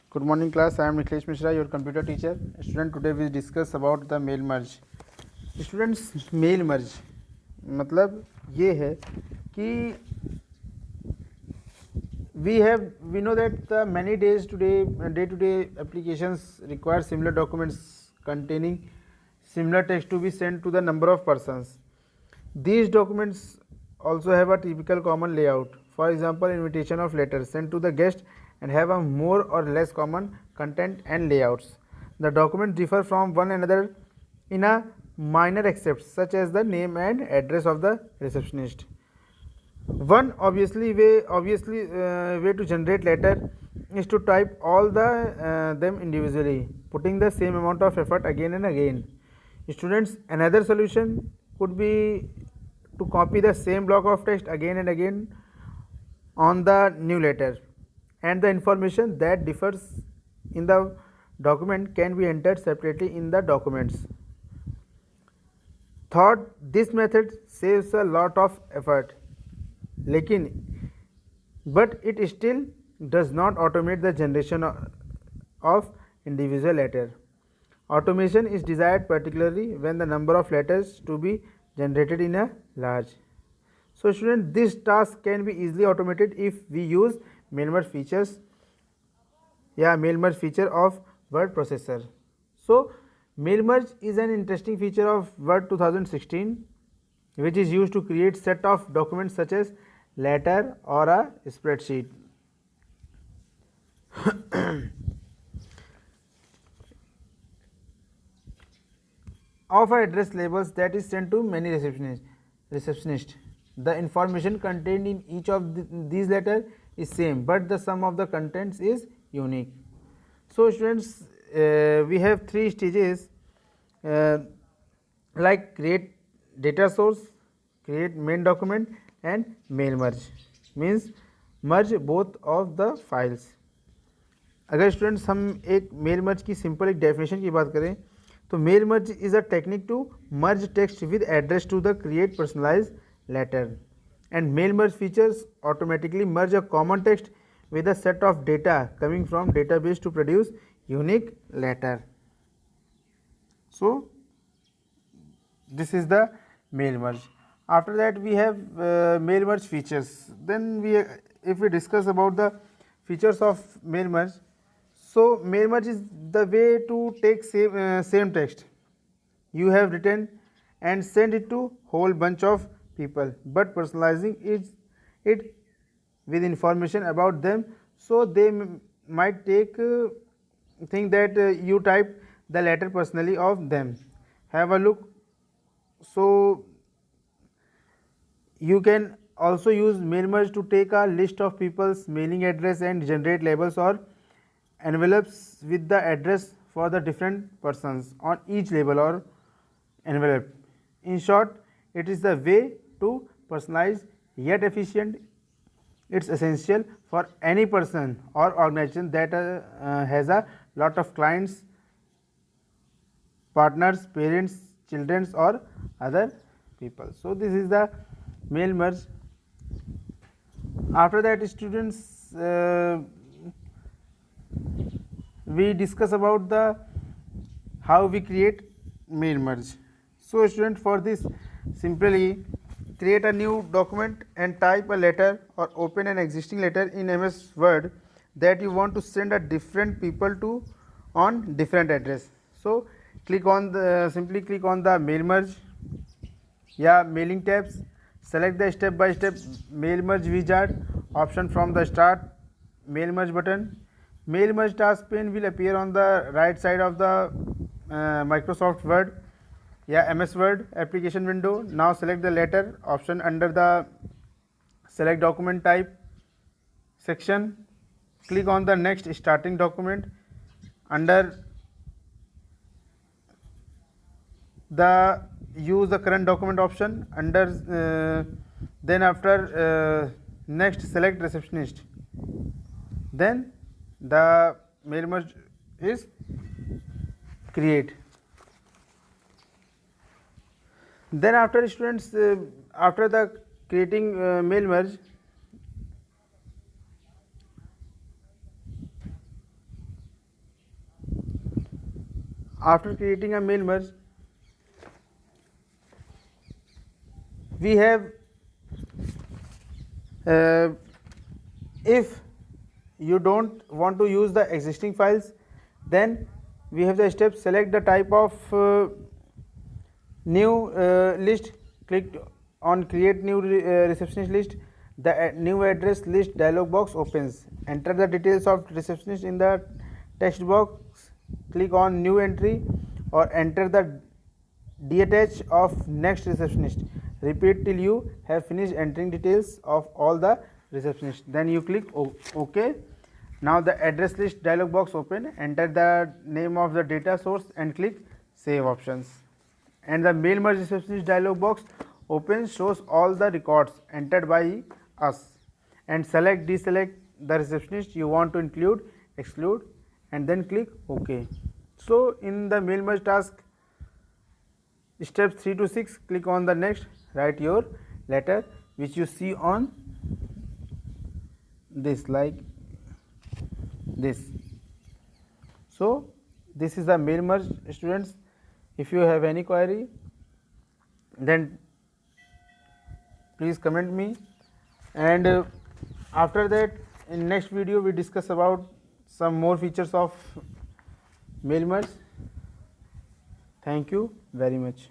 Good morning class, I am Nikhilesh Mishra, your computer teacher. Student, today we discuss about the mail merge. Students, mail merge मतलब ये है कि we know that the many days today day-to-day applications require similar documents containing similar text to be sent to the number of persons. These documents also have a typical common layout. For example, invitation of letters sent to the guest and have a more or less common content and layouts. The documents differ from one another in a minor excepts such as the name and address of the receptionist. One way to generate letter is to type all them individually, putting the same amount of effort again and again. Students, another solution could be to copy the same block of text again and again on the new letter, and the information that differs in the document can be entered separately in the documents. Thought this method saves a lot of effort, लेकिन but it still does not automate the generation of individual letter. Automation is desired particularly when the number of letters to be generated in a large. So student, this task can be easily automated if we use mail merge features mail merge feature of word processor. So mail merge is an interesting feature of Word 2016 which is used to create set of documents such as letter or a spreadsheet. Of address labels that is sent to many receptionists. The information contained in each of these letters is same, but the sum of the contents is unique. So students, we have three stages like create data source, create main document and mail merge, means merge both of the files. अगर students हम एक mail merge की simple एक definition की बात करें तो mail merge is a technique to merge text with address to the create personalize letter, and mail merge features automatically merge a common text with a set of data coming from database to produce unique letter. So this is the mail merge. After that we have mail merge features. Then if we discuss about the features of mail merge, so mail merge is the way to take same text you have written and send it to whole bunch of people, but personalizing it with information about them, so they might think that you type the letter personally of them. Have a look. So you can also use mail merge to take a list of people's mailing address and generate labels or envelopes with the address for the different persons on each label or envelope. In short, it is the way to personalize yet efficient. It's essential for any person or organization that has a lot of clients, partners, parents, children or other people. So this is the mail merge. After that, students, we discuss about the how we create mail merge. So student, for this, simply create a new document and type a letter or open an existing letter in MS Word that you want to send a different people to on different address. So simply click on the mail merge mailing tabs, select the step by step mail merge wizard option from the start mail merge button. Mail merge task pane will appear on the right side of the Microsoft Word MS Word application window. Now select the letter option under the select document type section. Click on the next starting document under the use the current document option under then after next select receptionist. Then the mail merge is create. Then after students, after the creating mail merge, after creating a mail merge, we have if you don't want to use the existing files, then we have the step: select the type of new list, click on create new receptionist list. The new address list dialog box opens. Enter the details of receptionist in the text box, click on new entry, or enter the detach of next receptionist. Repeat till you have finished entering details of all the receptionists. Then you click OK. Now the address list dialog box open. Enter the name of the data source and click save options. And the mail merge receptionist dialog box opens, shows all the records entered by us, and select deselect the receptionist you want to include, exclude, and then click OK. So in the mail merge task, steps 3 to 6, click on the next, write your letter which you see on this, like this. So this is the mail merge, students. If you have any query, then please comment me, and after that, in next video we discuss about some more features of mail merge. Thank you very much.